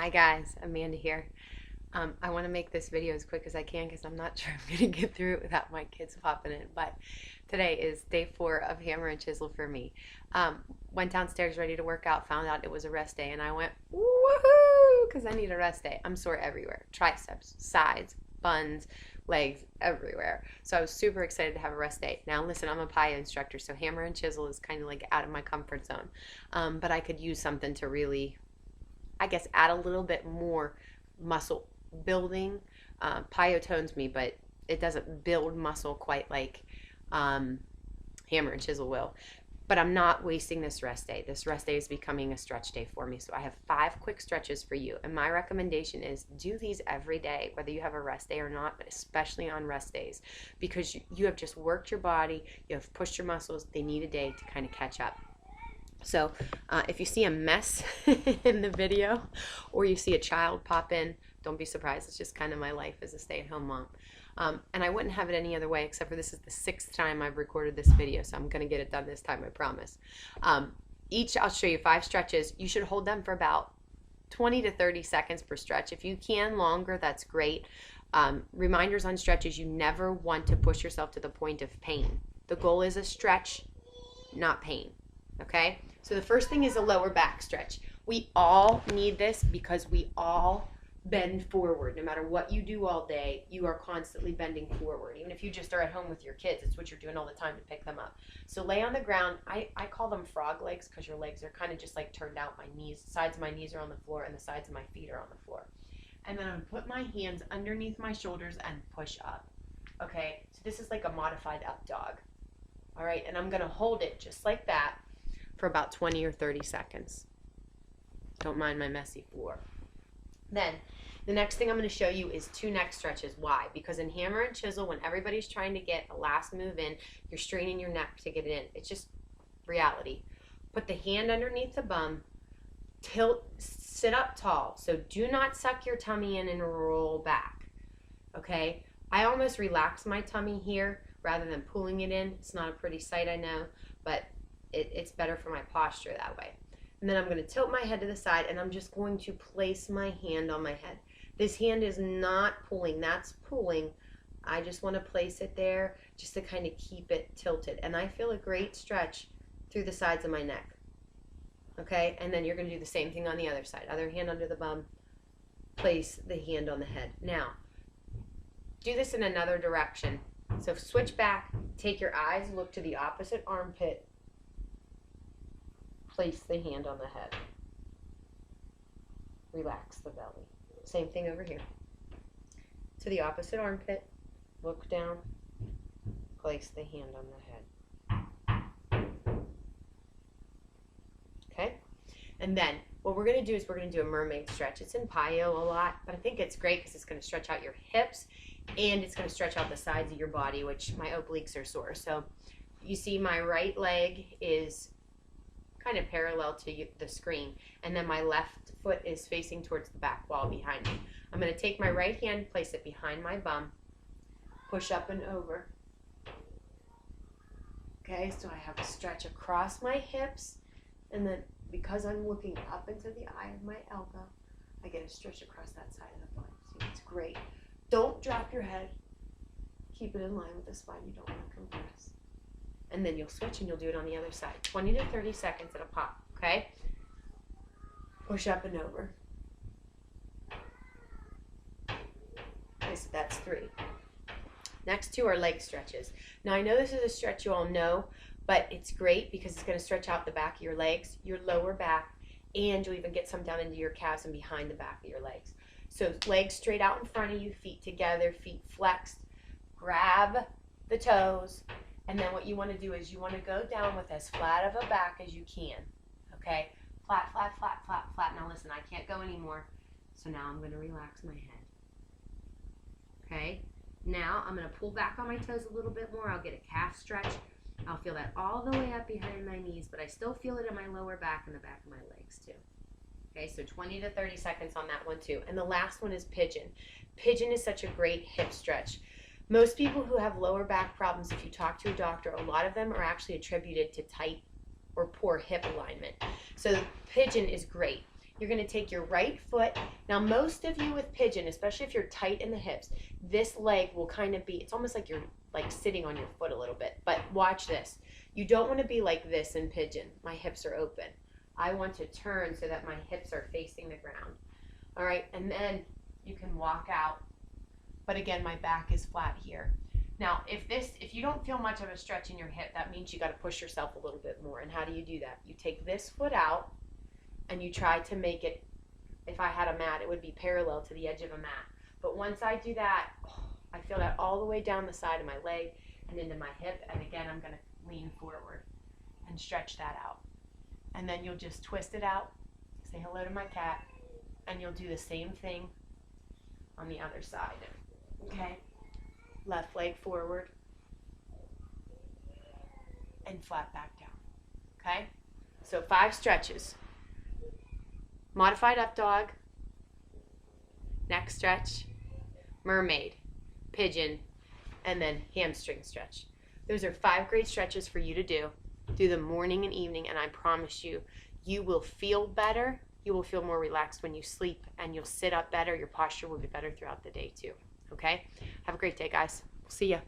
Hi guys, Amanda here. I want to make this video as quick as I can because I'm not sure I'm going to get through it without my kids popping in. But today is day 4 of Hammer and Chisel for me. Went downstairs ready to work out, found out it was a rest day, and I went woohoo because I need a rest day. I'm sore everywhere, triceps, sides, buns, legs, everywhere. So I was super excited to have a rest day. Now listen, I'm a PIO instructor, so Hammer and Chisel is kind of like out of my comfort zone. But I could use something to really, I guess, add a little bit more muscle building. Plyo tones me, but it doesn't build muscle quite like Hammer and Chisel will. But I'm not wasting this rest day. This rest day is becoming a stretch day for me. So I have 5 quick stretches for you. And my recommendation is do these every day, whether you have a rest day or not, but especially on rest days, because you have just worked your body, you have pushed your muscles. They need a day to kind of catch up. So if you see a mess in the video or you see a child pop in, don't be surprised. It's just kind of my life as a stay-at-home mom. And I wouldn't have it any other way, except for this is the 6th time I've recorded this video, so I'm going to get it done this time, I promise. I'll show you 5 stretches. You should hold them for about 20 to 30 seconds per stretch. If you can longer, that's great. Reminders on stretches, you never want to push yourself to the point of pain. The goal is a stretch, not pain. Okay, so the first thing is a lower back stretch. We all need this because we all bend forward. No matter what you do all day, you are constantly bending forward. Even if you just are at home with your kids, it's what you're doing all the time to pick them up. So lay on the ground. I call them frog legs because your legs are kind of just like turned out. My knees, sides of my knees are on the floor and the sides of my feet are on the floor. And then I'm going to put my hands underneath my shoulders and push up. Okay, so this is like a modified up dog. All right, and I'm going to hold it just like that for about 20 or 30 seconds. Don't mind my messy floor. Then the next thing I'm going to show you is 2 neck stretches. Why? Because in Hammer and Chisel, when everybody's trying to get a last move in, you're straining your neck to get it in. It's just reality. Put the hand underneath the bum, tilt, sit up tall. So do not suck your tummy in and roll back. Okay? I almost relax my tummy here rather than pulling it in. It's not a pretty sight, I know, but it's better for my posture that way. And then I'm going to tilt my head to the side, and I'm just going to place my hand on my head. This hand is not pulling, that's pulling. I just want to place it there just to kind of keep it tilted. And I feel a great stretch through the sides of my neck. Okay, and then you're going to do the same thing on the other side. Other hand under the bum, place the hand on the head. Now, do this in another direction. So switch back, take your eyes, look to the opposite armpit, place the hand on the head. Relax the belly. Same thing over here. To the opposite armpit, look down, place the hand on the head. Okay? And then what we're going to do is we're going to do a mermaid stretch. It's in PIO a lot, but I think it's great because it's going to stretch out your hips and it's going to stretch out the sides of your body, which my obliques are sore. So you see my right leg is kind of parallel to the screen, and then my left foot is facing towards the back wall behind me. I'm going to take my right hand, place it behind my bum, push up and over. Okay, so I have a stretch across my hips, and then because I'm looking up into the eye of my elbow, I get a stretch across that side of the body. See, it's great. Don't drop your head. Keep it in line with the spine. You don't want to compress. And then you'll switch and you'll do it on the other side. 20 to 30 seconds at a pop, okay? Push up and over. Okay, so that's 3. Next 2 are leg stretches. Now I know this is a stretch you all know, but it's great because it's going to stretch out the back of your legs, your lower back, and you'll even get some down into your calves and behind the back of your legs. So legs straight out in front of you, feet together, feet flexed. Grab the toes. And then what you want to do is you want to go down with as flat of a back as you can. Okay? Flat, flat, flat, flat, flat. Now listen, I can't go anymore. So now I'm going to relax my head. Okay? Now I'm going to pull back on my toes a little bit more. I'll get a calf stretch. I'll feel that all the way up behind my knees, but I still feel it in my lower back and the back of my legs too. Okay, so 20 to 30 seconds on that one too. And the last one is pigeon. Pigeon is such a great hip stretch. Most people who have lower back problems, if you talk to a doctor, a lot of them are actually attributed to tight or poor hip alignment. So pigeon is great. You're going to take your right foot. Now, most of you with pigeon, especially if you're tight in the hips, this leg will kind of be, it's almost like you're like sitting on your foot a little bit. But watch this. You don't want to be like this in pigeon. My hips are open. I want to turn so that my hips are facing the ground. All right, and then you can walk out. But again, my back is flat here. Now, if you don't feel much of a stretch in your hip, that means you got to push yourself a little bit more. And how do you do that? You take this foot out and you try to make it, if I had a mat, it would be parallel to the edge of a mat. But once I do that, I feel that all the way down the side of my leg and into my hip. And again, I'm going to lean forward and stretch that out. And then you'll just twist it out, say hello to my cat, and you'll do the same thing on the other side. Okay? Left leg forward and flat back down. Okay? So 5 stretches. Modified up dog, neck stretch, mermaid, pigeon, and then hamstring stretch. Those are 5 great stretches for you to do. Do them morning and evening, and I promise you, you will feel better. You will feel more relaxed when you sleep, and you'll sit up better. Your posture will be better throughout the day too. Okay? Have a great day, guys. We'll see ya.